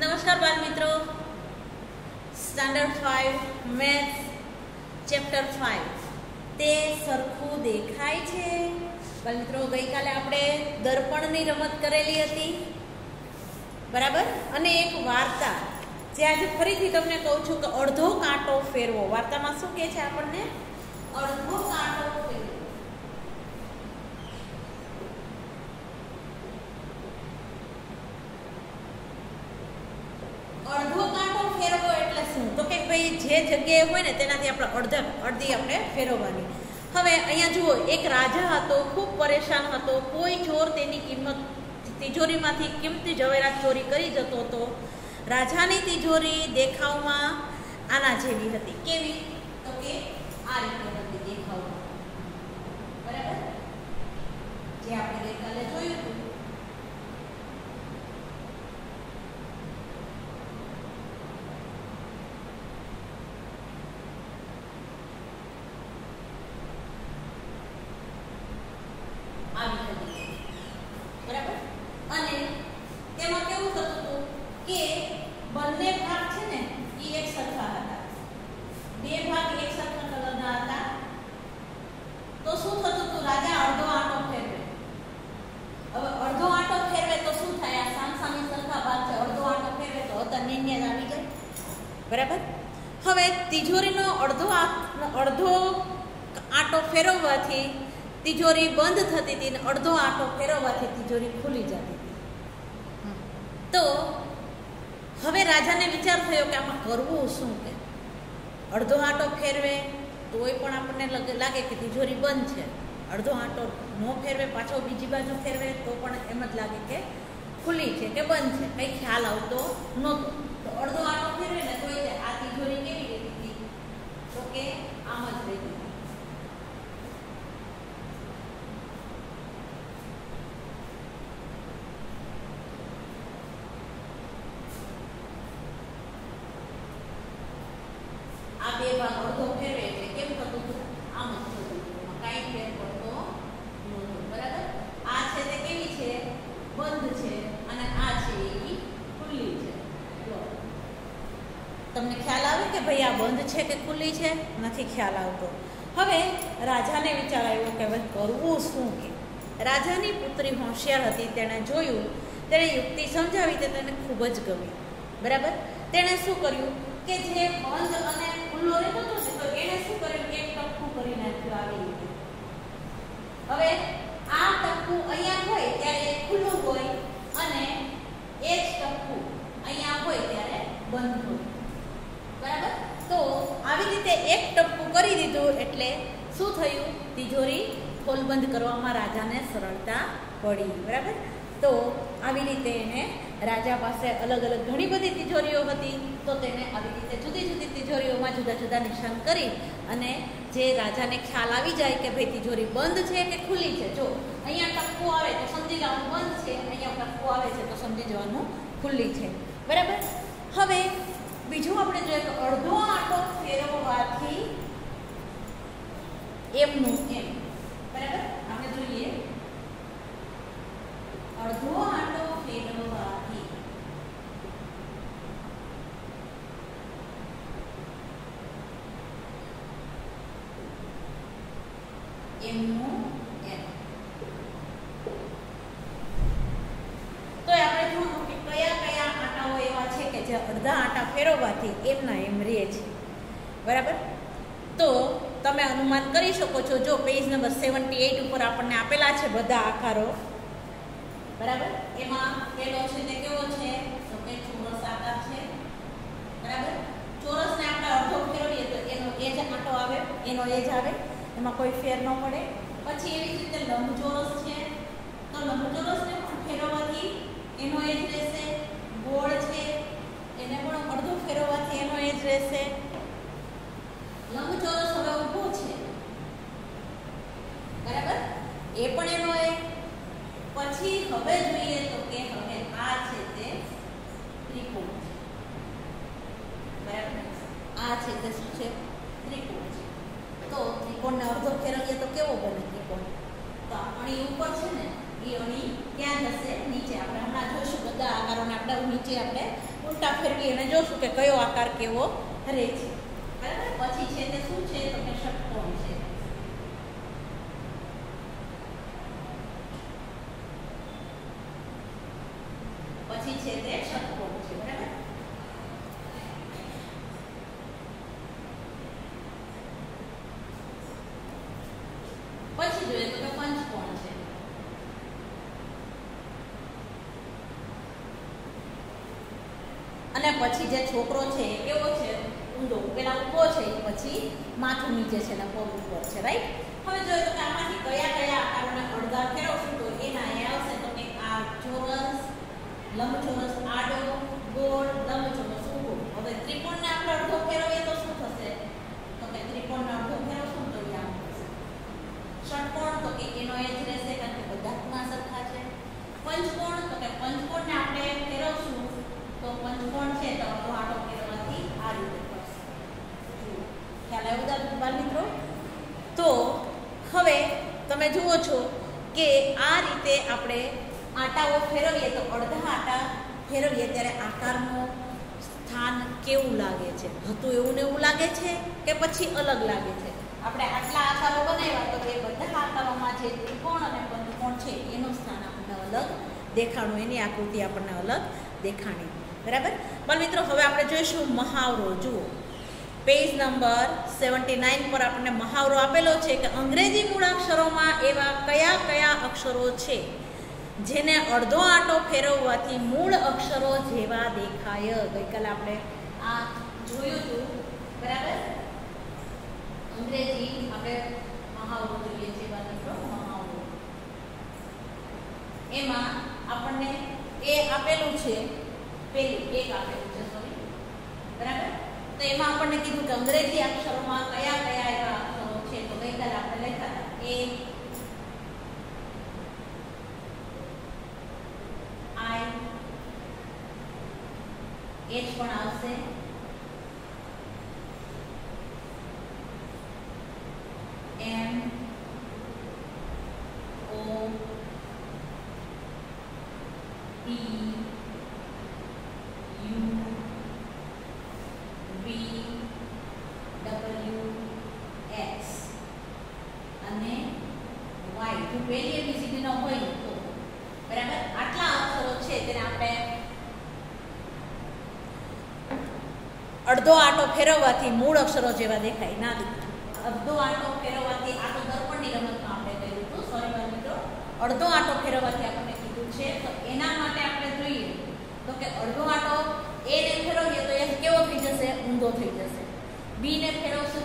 નમસ્કાર બાળ મિત્રો, સ્ટાન્ડર્ડ 5 મેથ્સ ચેપ્ટર 5 તે સરખું દેખાય છે. બાળ મિત્રો, ગઈકાલે આપણે દર્પણની રમત કરેલી હતી, બરાબર. અને એક વાર્તા જે આજે ફરીથી તમને કહું છું કે અડધો કાંટો ફેરવો. વાર્તામાં શું કહે છે આપણને? અડધો કાંટો ફેરવો. અડધો કાંટો ફેરવો એટલે શું? તો કે ભાઈ જે જગ્યાએ હોય ને તેનાથી આપણે અડધી આપણે ફેરવવાની. હવે અહીંયા જુઓ, એક રાજા હતો, ખૂબ પરેશાન હતો. કોઈ ચોર તેની તિજોરીમાંથી કિંમતી જવેરાત ચોરી કરી જતો હતો. રાજાની તિજોરી દેખાવમાં આના જેવી હતી. કેવી? તો કે આ રીતે હતી દેખાવમાં, બરાબર, જે આપણે ગઈકાલે જોયું હતું. બરાબર. અને તેમાં કેવું થતું હતું કે બંને ભાગ છે ને એ એક સરખા હતા. બે ભાગ એક સરખા કલરના હતા. તો શું થતું હતું? રાજા અડધો આંટો ફેરવે. હવે અડધો આંટો ફેરવે તો શું થાય? આ સામસામી સરખા ભાગ છે, અડધો આંટો ફેરવે તો હતા નિર્ણય આવી જાય, બરાબર. હવે તિજોરીનો અડધો આંટો ફેરવવાથી તિજોરી બંધ થતી હતી ને અડધો આંટો ફેરવવાથી તિજોરી ખુલી જતી હતી. તો હવે રાજાને વિચાર થયો કે આમાં કરવું શું? કે અડધો આંટો ફેરવે તોય પણ આપણને લાગે કે તિજોરી બંધ છે. અડધો આંટો ન ફેરવે, પાછો બીજી બાજુ ફેરવે તો પણ એમ જ લાગે કે ખુલ્લી છે કે બંધ છે, કંઈ ખ્યાલ આવતો નહોતો. તો અડધો આંટો ફેરવે ને તોય આ તિજોરી કેવી રહેતી હતી? તો કે આમ જ રહેતી હતી. બે ભાગ અડધો ફેરવે એટલે કેમ થતું હતું? આમ જ થતું હતું. એમાં કાંઈ ફેર પડતો નહોતો, બરાબર. આ છે તે કેવી છે? બંધ છે. અને આ છે એ ખુલ્લી છે. તમને ખ્યાલ આવે કે ભાઈ આ બંધ છે કે ખુલ્લી છે? નથી ખ્યાલ આવતો. હવે રાજાને વિચાર આવ્યો કે હવે કરવું શું? કે રાજાની પુત્રી હોશિયાર હતી. તેણે જોયું, તેણે યુક્તિ સમજાવી તે તેને ખૂબ જ ગમી, બરાબર. તેણે શું કર્યું કે જે બંધ અને ખુલ્લો રહેતો હતો ને, તો એને શું કર્યું? એક ટપકું કરી નાખ્યું આવી રીતે. હવે આ ટપકું અહીંયા હોય ત્યારે ખુલ્લું હોય અને એ જ ટપકું અહીંયા હોય ત્યારે બંધ હોય, બરાબર. તો આવી રીતે એક ટપકું કરી દીધું એટલે શું થયું? તિજોરી ખોલબંધ કરવામાં રાજાને સરળતા પડી, બરાબર. તો આવી રીતે એને રાજા પાસે અલગ અલગ ઘણી બધી તિજોરીઓ હતી. તો તેને આવી રીતે જુદી જુદી તિજોરીઓમાં જુદા જુદા નિશાન કરી અને જે રાજાને ખ્યાલ આવી જાય કે ભાઈ તિજોરી બંધ છે કે ખુલ્લી છે. જો અહીંયા ટપકું આવે તો સમજી જવાનું બંધ છે, અહીંયા ટપકું આવે છે તો સમજી જવાનું ખુલ્લી છે, બરાબર. હવે બીજું આપણે જોઈએ તો અડધો આંટો ફેરવવાથી એમનું એમ, બરાબર. આપણે જોઈએ અડધો આંટો ફેરવવાથી એમનું એમ. તો આપણે જોવું કે કયા કયા આંટાઓ એવા છે કે જે અડધા આંટા ફેરવવાથી એમના એમ રહે છે, બરાબર. તો તમે અનુમાન કરી શકો છો. જો પેજ નંબર 78 ઉપર આપણને આપેલા છે બધા આકારો, બરાબર. એમાં પેલો છે તે કેવો છે? તો કે ચોરસ આકાર છે, બરાબર. ચોરસને આપણે અડધો ફેરવીએ તો એનો એ જ આંટો આવે, એનો એ જ આવે, એમાં કોઈ ફેર ન પડે. પછી એવી જ રીતે લંબચોરસ છે, તો લંબચોરસને પણ ફેરવવાથી એનો એ જ રહેશે. ગોળ છે, એને પણ અડધો ફેરવવાથી એનો એ જ રહેશે. લંબચોરસ હવે ઊભો છે, બરાબર, એ પણ એનો એ. પછી હવે જોઈએ તો કે હવે આ છે તે ત્રિકોણ છે, બરાબર. આ છે તે શું છે? ત્રિકોણ છે. તો ત્રિકોણને અડધો ફેરવીએ તો કેવો બને ત્રિકોણ? તો અણી ઉપર છે ને એ અણી ક્યાં જશે? નીચે. આપણે હમણાં જોઈશું બધા નીચે આપણે ઉલટા ફેરવી અને જોશું કે કયો આકાર કેવો રહે છે, બરાબર. પછી છે તે શું છે તો કે ષટકોણ છે. પછી છે તે ષટકોણ છે, બરાબર. પછી જોઈએ તો કે પંચકોણ છે. અને પછી જે છોકરો છે એ કેવો છે ઊંધો, પેલા ઊભો છે પછી માથું નીચે છે ને પગ ઉપર છે, રાઈટ. હવે જોઈએ તો કે આમાંથી કયા કયા આકારોને અડધા ફેરવશું તો એના એ આવશે તો કે આ ચોરસ, લંબચોરસ આડો, ગોળ, લંબચોરસ ઊભો. હવે ત્રિકોણને આપણે અડધો ફેરવીએ તો શું થશે તો કે ત્રિકોણને અડધો ફેરવશું તો આમ થશે. ષટકોણ તો કે એનો એ જ રહેશે કારણ કે બધા ખૂણા સરખા છે. પંચકોણ તો કે પંચકોણને આપણે ફેરવશું તો પંચકોણ છે તો અડધો આટો ફેરવવાથી આ રીતે થશે. ખ્યાલ આવ્યો બાળ મિત્રો? તો હવે તમે જુઓ છો કે આ રીતે આપણે આટાઓ ફેરવીએ તો અડધા આટા ફેરવીએ ત્યારે આકારનું સ્થાન કેવું લાગે છે? હતું એવું ને એવું લાગે છે કે પછી અલગ લાગે છે? આપણે આટલા આકારો બનાવ્યા તો એ બધા આકારોમાં જે ત્રિકોણ અને પંચકોણ છે એનું સ્થાન આપણને અલગ દેખાણું, એની આકૃતિ આપણને અલગ દેખાણી, બરાબર. પણ મિત્રો હવે આપણે જોઈશું મહાવરો. જુઓ પેજ નંબર 79 પર આપણને મહાવરો આપેલો છે કે અંગ્રેજી મૂળાક્ષરોમાં એવા કયા કયા અક્ષરો છે જેને અડધો આંટો ફેરવવાથી મૂળ અક્ષરો જેવા દેખાય. ગઈકાલે આપણે આ જોયું હતું, બરાબર. અંગ્રેજી આપણે મહાવરો જોઈએ છીએ મિત્રો. મહાવરો એમાં આપણને એ આપેલું છે, પેલું એક આપેલું છે, સોરી, બરાબર. તો એમાં આપણને કીધું કે અંગ્રેજી અક્ષરોમાં કયા કયા એવા અક્ષરો છે તો ગઈકાલે આપણે લખ્યા હતા એ H પણ આવશે, M O P U V W X અને Y. જો પહેલી ABCD ન હોય તો બરાબર આટલા અક્ષરો છે તેને આપણે અડધો આંટો ફેરવવાથી મૂળ અક્ષરો જેવા દેખાય. ના, અડધો આંટો ફેરવવાથી, આ તો દર્પણની રમતમાં આપણે કહ્યું હતું, સોરી બાળ મિત્રો, અડધો આંટો ફેરવવાથી આપણને કીધું છે. તો એના માટે આપણે જોઈએ તો કે અડધો આંટો એ ને ફેરવીએ તો એ કેવો થઈ જશે? ઊંધો થઈ જશે. બી ને ફેરવશું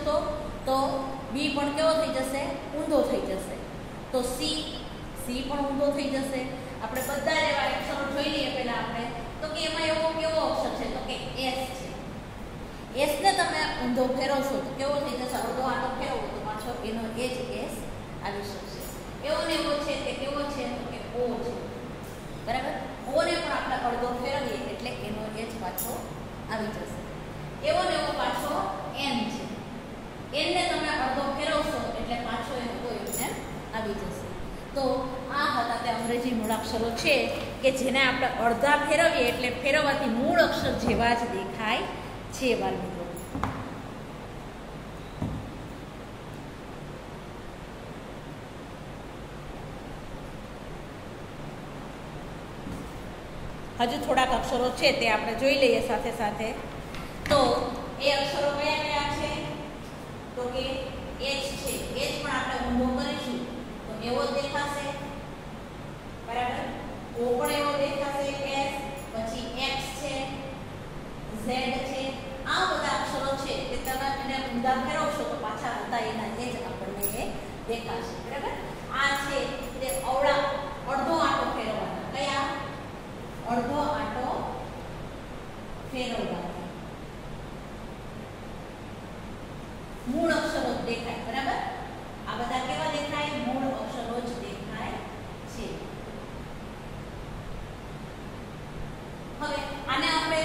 તો બી પણ કેવો થઈ જશે? ઊંધો થઈ જશે. તો સી પણ ઊંધો થઈ જશે. આપણે બધા જ એવા અક્ષરો જોઈ લઈએ પહેલા આપણે તો કે એમાં એવો કેવો અક્ષર છે તો કે એસ છે. એસ ને તમે ઊંધો ફેરવશો તો કેવો થઈ જશે? અડધો આંટો ફેરવો તો પાછો એનો એ જ એસ આવી શકશે. એવો ને એવો છે તે કેવો છે તો કે ઓ છે, બરાબર. ઓ ને પણ આપણે અડધો ફેરવીએ એટલે એનો એ જ પાછો આવી જશે. એવો ને એવો પાછો એન છે. એન ને તમે અડધો ફેરવશો એટલે પાછો એનો એમને આવી જશે. તો આ હતા તે અંગ્રેજી મૂળાક્ષરો છે કે જેને આપણે અડધા ફેરવીએ એટલે ફેરવવાથી મૂળ અક્ષર જેવા જ દેખાય છે. બાળ મિત્રો, હજુ થોડાક અક્ષરો છે તે આપણે જોઈ લઈએ સાથે સાથે. તો એ અક્ષરો કયા કયા છે તો કે H છે. H પણ આપણે ઊંધો કરીશું તો એવો દેખાશે, બરાબર. O પણ એવો દેખાશે, S, પછી X છે, Z છે. આ બધા અક્ષરો છે કે તમે એને ઊંધા ફેરવશો તો પાછા હતા એના એ જ આપણને એ દેખાશે, બરાબર. આ છે તે અડધો આંટો ફેરવવાના. કયા? અડધો આંટો ફેરવવાના મૂળ અક્ષરો જ દેખાય, બરાબર. આ બધા કેવા દેખાય? મૂળ અક્ષરો જ દેખાય છે. હવે આને આપણે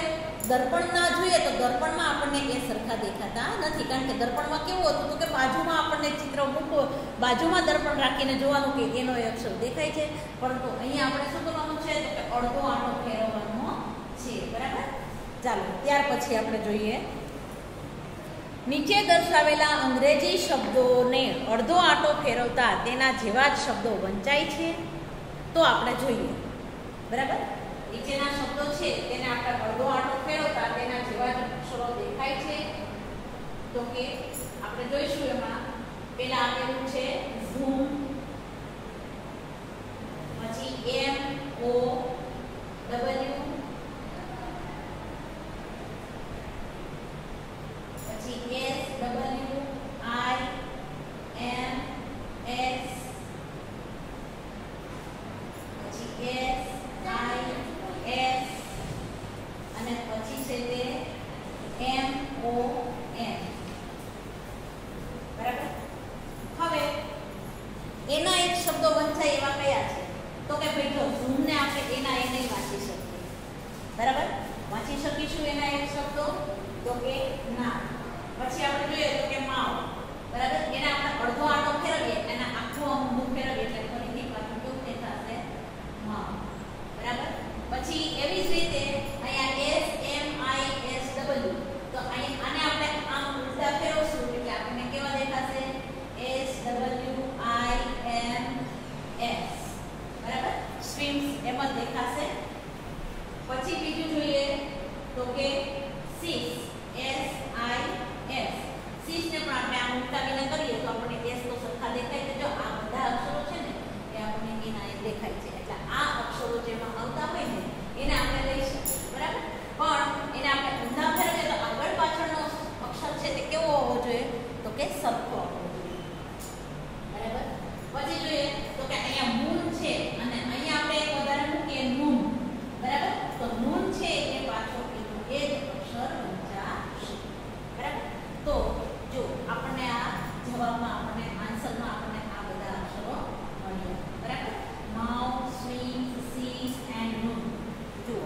દર્પણમાં જોઈએ તો દર્પણમાં આપણને એ સરખા દેખાતા નથી, કારણ કે દર્પણમાં કેવું હતું તો કે બાજુમાં આપણને ચિત્ર મૂકો, બાજુમાં દર્પણ રાખીને જોવાનું કે એનો એ અક્ષર દેખાય છે. પરંતુ અહીંયા આપણે શું કરવાનું છે તો કે અડધો આંટો ફેરવવાનો છે. ચાલો ત્યાર પછી આપણે જોઈએ નીચે દર્શાવેલા અંગ્રેજી શબ્દોને અડધો આંટો ફેરવતા તેના જેવા જ શબ્દો વંચાય છે તો આપણે જોઈએ. બરાબર, નીચેના શબ્દો છે તેને આપણે અડધો આંટો ફેરવતા તેના જેવા જ અક્ષરો દેખાય છે તો કે આપણે જોઈશું. એમાં પેલા આપેલું છે ઝૂમ, પછી MOW, પછી SWIMS, પછી SIS અને પછી છે તે MON. બરાબર, હવે એના એક શબ્દો વંચાય એવા કયા છે તો કે ભાઈ જો ઝૂમ ને આપણે એના એ નહીં વાંચી શકીએ. બરાબર, વાંચી શકીશું એના એક શબ્દો તો કે ના. પછી આપણે જોઈએ તો કે માવ. બરાબર, એના આપણે અડધો આંટો ફેરવીએ એના આખો અમુક ફેરવીએ એટલે ફરીથી પાછું કેવું દેખાશે માવ. બરાબર, પછી એવી જ રીતે અહીંયા SMISW તો અહીં આને આપણે આમ ઉલટા ફેરવશું એટલે આપણને કેવા દેખાશે SWIMS. બરાબર, સ્વિમ્સ એમ જ દેખાશે. પછી બીજું જોઈએ તો કે SIS, SIS ને પણ આપણે આમ ઉલટાવીને કરીએ તો આપણને S તો સરખા દેખાય છે. જો આ બધા અક્ષરો છે ને એ આપણને એના એ દેખાય છે એટલે આ અક્ષરો જેમાં આવતા હોય ને એને આપણે લઈ શકીએ. બરાબર, પણ એને આપણે ઊંધા ફેરવીએ તો આગળ પાછળનો અક્ષર છે તે કેવો હોવો જોઈએ તો કે સરખો હોવો જોઈએ. બરાબર, પછી જોઈએ તો કે અહીંયા મૂન છે અને અહીંયા આપણે એક વધારે મૂકીએ નૂન. બરાબર, તો નૂન છે એ પાછો એ જ અક્ષર વંચાશે. બરાબર, તો જો આપણને આ જવાબમાં આપણને આન્સરમાં આપણને આ બધા અક્ષરો મળ્યા. બરાબર, Mau, swim, seas and noon. જો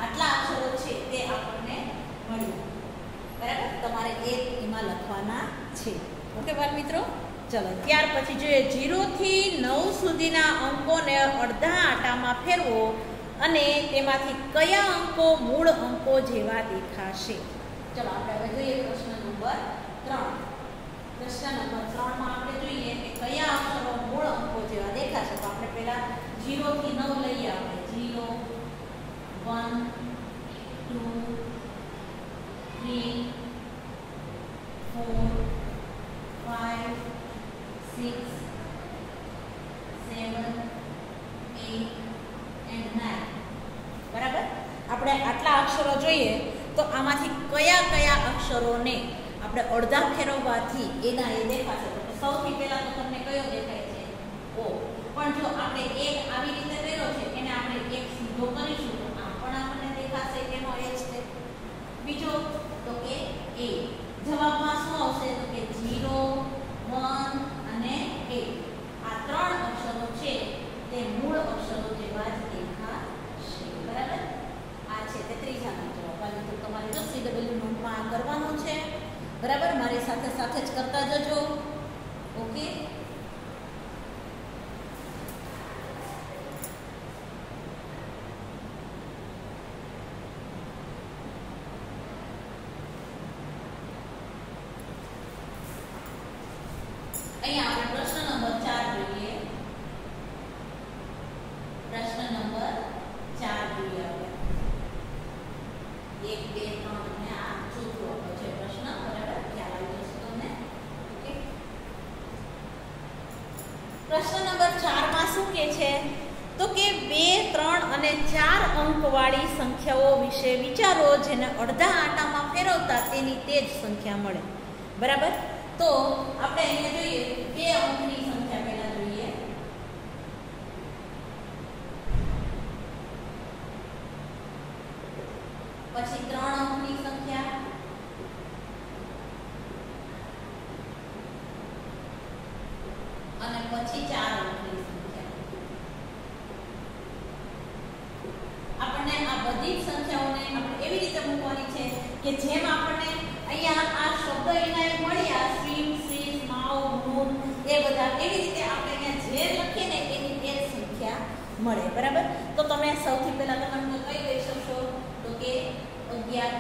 આટલા અક્ષરો છે તે આપણને મળ્યા. બરાબર, તમારે એમાં લખવાના છે. ઓકે બાળ મિત્રો, ચલો ત્યાર પછી જોઈએ 0 થી 9 સુધીના અંકોને અડધા આંટામાં ફેરવો અને તેમાંથી કયા અંકો મૂળ અંકો જેવા દેખાશે. ચલો આપણે હવે જોઈએ પ્રશ્ન નંબર 3. પ્રશ્ન નંબર 3 માં આપણે જોઈએ કે કયા અક્ષરો મૂળ અંકો જેવા દેખાશે. તો આપણે પહેલા 0 થી 9 લઈએ. આપણે 0 1 2 3 4 5 6 7 8 and 9. બરાબર, આપણે આટલા અક્ષરો જોઈએ તો આમાંથી કયા કયા અક્ષરોને આપણે અડધા ફેરવવાથી એના એ દેખાશે. તો સૌથી પહેલા તો તમને કયો દેખાય છે O. પણ જો આપણે એક આવી રીતે કર્યો છે એને આપણે એક સીધો કરીશું તો આ પણ આપણને દેખાશે કેનો H છે. બીજો તો કે A. જવાબમાં શું આવશે તો કે 0 1 અને 8. આ ત્રણ અક્ષરો છે તે મૂળ અક્ષરો જેવા જ દેખાશે. બરાબર, આ છે તે ત્રીજાનો જવાબ. અને તો તમારે જો CW નોટમાં આ કરવાનું છે. બરાબર, મારી સાથે સાથે જ કરતા જજો. ઓકે, અહીંયા આપણે પ્રશ્ન નંબર 4 જોઈએ. પ્રશ્ન નંબર 4 જોઈએ આપણે. 1 2 3 અને આ ચોથો છે પ્રશ્ન. બરાબર, ખ્યાલ આવી જશે તમને. ઓકે, પ્રશ્ન નંબર 4 માં શું કહે છે તો કે 2 3 અને 4 અંકવાળી સંખ્યાઓ વિશે વિચારો જેને અડધા આંટામાં ફેરવતા તેની તે જ સંખ્યા મળે. બરાબર, તો આપણે અહીંયા જોઈએ 2 અંકની સંખ્યા પહેલા જોઈએ. પછી 3 અંકની સંખ્યા, અને પછી 4 અંકની સંખ્યા. આપણને આ બધી જ સંખ્યાઓને આપણે એવી રીતે મૂકવાની છે કે જેમ આપણને અહીંયા આ શબ્દ એના મળ્યા સ્વિમ, સીસ, માઉ, મૂન એ બધા એવી રીતે આપણે અહીંયા જે લખીએ ને એની એ સંખ્યા મળે. બરાબર, તો તમે સૌથી પહેલા તમે કઈ લઈ શકશો તો કે 11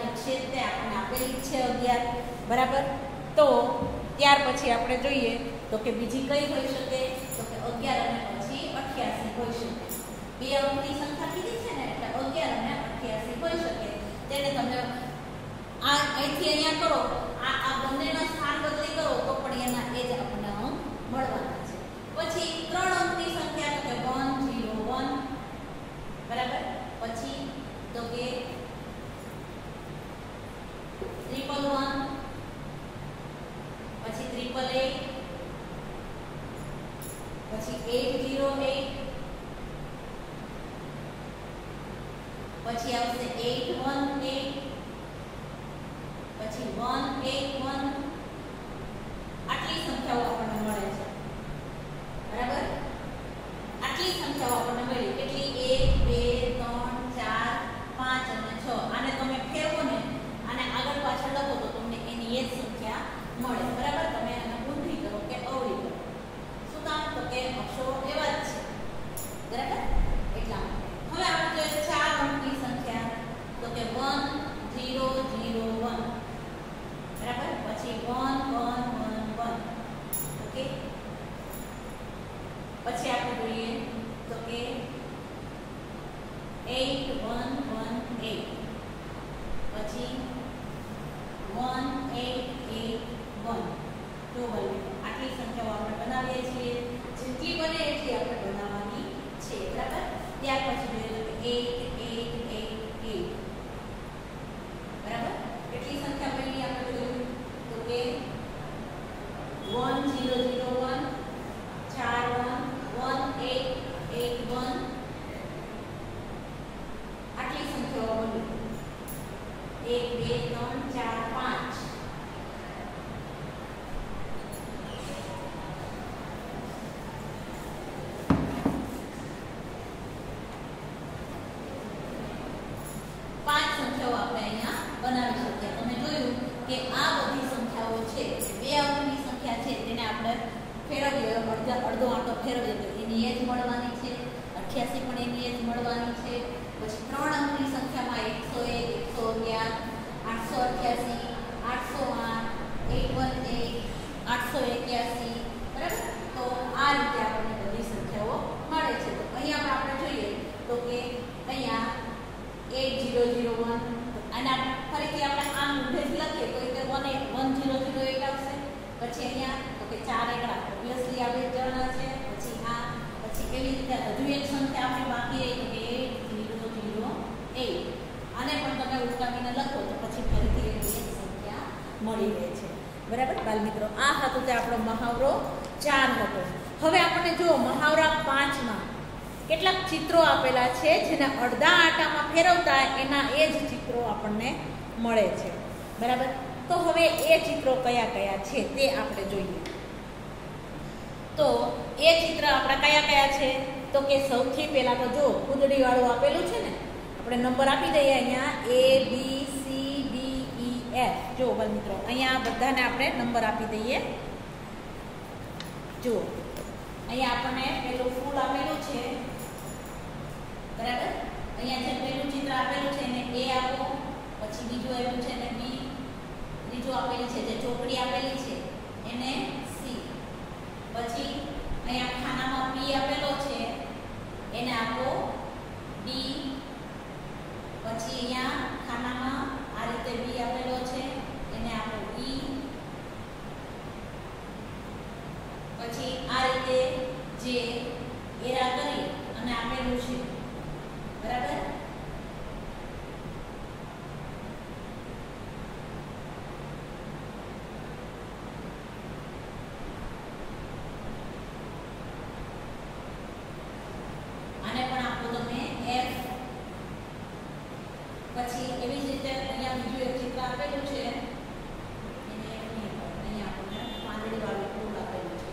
છે 11, બરાબર. તો ત્યાર પછી આપણે જોઈએ તો કે બીજી કઈ હોઈ શકે, તો કે 11 અને પછી 88 હોઈ શકે. બે અંકની સંખ્યા કીધી છે ને એટલે 11 અને 88 હોઈ શકે. તેને તમે આ અહીંથી અહીંયા કરો, આ બંનેના સ્થાન બદલી કરો તો પણ એના એ જ આપણને અંક મળવાના છે. પછી 3 અંકની સંખ્યા તો કે 101, બરાબર. પછી તો કે 111, પછી 888, પછી 808, પછી આવશે 818, પછી 181. આટલી સંખ્યાઓ આપણને મળે છે, બરાબર. આટલી સંખ્યાઓ આપણને મળી. કેટલી? 1 2 3 4 5 અને 6. આને તમે ફેરવો ને, આને આગળ પાછળ લખો તો તમને એની એ જ સંખ્યા મળે, બરાબર. તમે એને ઊંધી કરો કે અવળી કરો. શું કામ? તો કે અક્ષરો એવા જ છે, બરાબર. એટલા માટે હવે આપણે જોઈએ 4 અંકની સંખ્યા તો કે 1001, બરાબર. પછી 1111, ઓકે. પછી આપણે જોઈએ તો કે 8118, પછી 1881. જો બોલો આટલી સંખ્યાઓ આપણે બનાવીએ છીએ. જેટલી બને એટલી આપણે બનાવવાની છે, બરાબર. ત્યાર પછી જોઈએ તો 8888, બરાબર. કેટલી સંખ્યા મળી આપણે જોયું તો કે 1001, 411881. આટલી સંખ્યાઓ મળી. 1 2 3 4 5. સંખ્યાઓ આપણે અહીંયા બનાવી શકીએ. તમે જોયું કે આ બધી સંખ્યાઓ છે, બે અંકની સંખ્યા છે, તેને આપણે ફેરવીએ, અડધો આંટો ફેરવીએ તો એની એ જ મળવાની છે. 88 પણ એની એ જ મળવાની છે. પછી 3 અંકની સંખ્યામાં 101, 111, 808, 808, 881, બરાબર. તો આ રીતે આપણને બધી સંખ્યાઓ મળે છે. તો અહીંયા આપણે જોઈએ તો કે અહીંયા 8001, અને ફરીથી આપણે આમ ઊંધેથી લખીએ તો એટલે 1008 આવશે. પછી અહીંયા તો કે 4 એકડા ઓબ્વિયસલી આવે જવાના છે. પછી આ પછી એવી રીતે હજુ એક સંખ્યા આપણે બાકી રહી તો કે 8008. આને પણ તમે ઉલટાવીને લખો તો પછી ફરીથી એક સંખ્યા મળી રહે છે, બરાબર. બાલ મિત્રો, આ હતો તે આપણો મહાવરો 4 હતો. હવે આપણને જો મહાવરા 5માં કેટલાક ચિત્રો આપેલા છે, જેના અડધા આટામાં ફેરવતા એના એ જ ચિત્રો આપણને મળે છે, બરાબર. તો હવે એ ચિત્રો કયા કયા છે તે આપણે જોઈએ. તો એ ચિત્ર આપણા કયા કયા છે તો કે સૌથી પહેલા તો જો કુંદડી વાળું આપેલું છે ને, આપણે નંબર આપી દઈએ અહીંયા ABCDEF. જો બાળ મિત્રો, અહીંયા બધાને આપણે નંબર આપી દઈએ. જો અહીંયા આપણને પેલું ફૂલ આપેલું છે, બરાબર. અહીંયા જે પહેલું ચિત્ર આપેલું છે એને A આપો. પછી બીજું આવ્યું છે એને B. ત્રીજું આપેલું છે જે ચોકડી આપેલી છે એને C. પછી અહીંયા ખાનામાં P આપેલો છે એને આપો D. પછી અહીંયા ખાનામાં આ રીતે B આપેલો છે એને આપો E. પછી આ રીતે જે એરા કરી અને આપેલું છે, બરાબર. આને પણ આપો તમે F. પછી એવી જ રીતે અહીંયા બીજું એક ચિત્ર આપેલું છે એને અહીંયા આપણને પાંદડી વાળું ફૂલ આપેલું છે.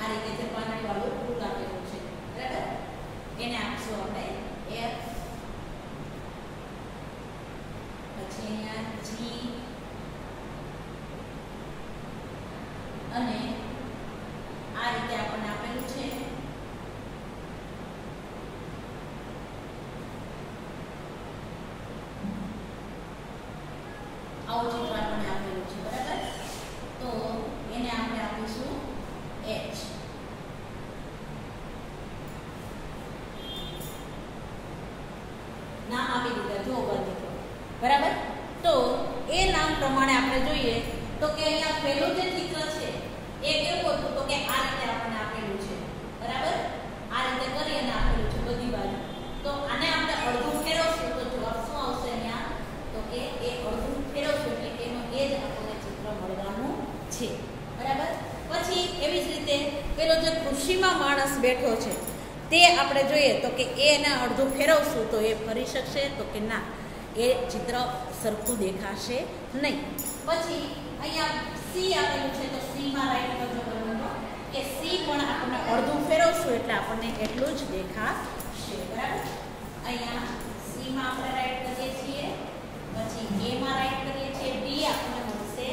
આ રીતે જે પાંદડી વાળું ફૂલ આપેલું છે, બરાબર. એને આપશું આપણે F. પછી અહીંયા G. આવું ચિત્ર આપણને આપેલું છે, બરાબર. તો એને આપણે આપીશું H. નામ આપી દીધા જો વર્ગીકો, બરાબર. તો એ નામ પ્રમાણે આપણે જોઈએ તો કે અહીંયા પહેલું જે ચિત્ર છે એ કેવું હતું તો કે આ રીતે આપણને આપેલું છે, બરાબર. આ રીતે કરી અને આપેલું છે બધી બાજુ. તો આને આપણે અડધું ફેરવશું તો જવાબ શું આવશે અહીંયા તો કે એ અડધું ફેરવશું એટલે એનો એ જ આપણને ચિત્ર મળવાનું છે, બરાબર. પછી એવી જ રીતે પેલો જે ખુરશીમાં માણસ બેઠો છે તે આપણે જોઈએ તો કે એને અડધું ફેરવશું તો એ ફરી શકશે તો કે ના, એ ચિત્ર સરખું દેખાશે નહીં. પછી અહીંયા સી આપેલું છે તો સીમાં રાઈટ કરજો બરાબર કે સી પણ આપણને અડધું ફેરવશું એટલે આપણને એટલું જ દેખાશે, બરાબર. અહીંયા સીમાં આપણે રાઈટ કરીએ છીએ, પછી એમાં રાઈટ કરીએ છીએ, ડી આપણને મળશે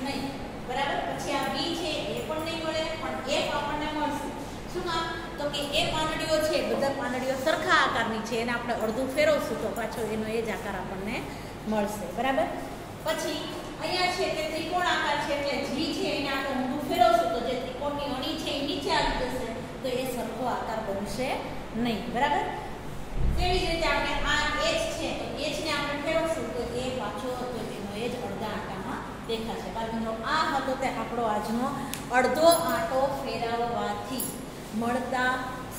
નહીં, બરાબર. પછી આ બી છે એ પણ નહીં મળે પણ એફ આપણને મળશે. શું કામ તો કે એ પાંદડીઓ છે બધા પાંદડીઓ સરખા આકારની છે, એને આપણે અડધું ફેરવશું તો પાછો એનો એ જ આકાર આપણને મળશે, બરાબર. પછી અહીંયા છે કે ત્રિકોણ આકાર છે એટલે જી છે એને આપણે ઊંધું ફેરવશું તો જે ત્રિકોણની અણી છે એ નીચે આવી જશે તો એ સરખો આકાર બનશે નહીં, બરાબર. તેવી જ રીતે આપણે આ એચ છે તો એચ ને આપણે ફેરવશું તો એ પાછો તો એનો એ જ અડધા આંટામાં દેખાશે. બાજુનો આ હતો તે આપણો આજનો અડધો આંટો ફેરવવાથી મળતા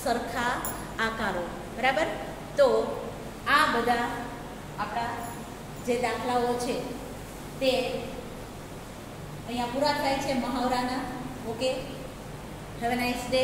સરખા આકારો, બરાબર. તો આ બધા આપણા જે દાખલાઓ છે તે અહીંયા પૂરા થાય છે મહાવરાના. Okay, have a nice day.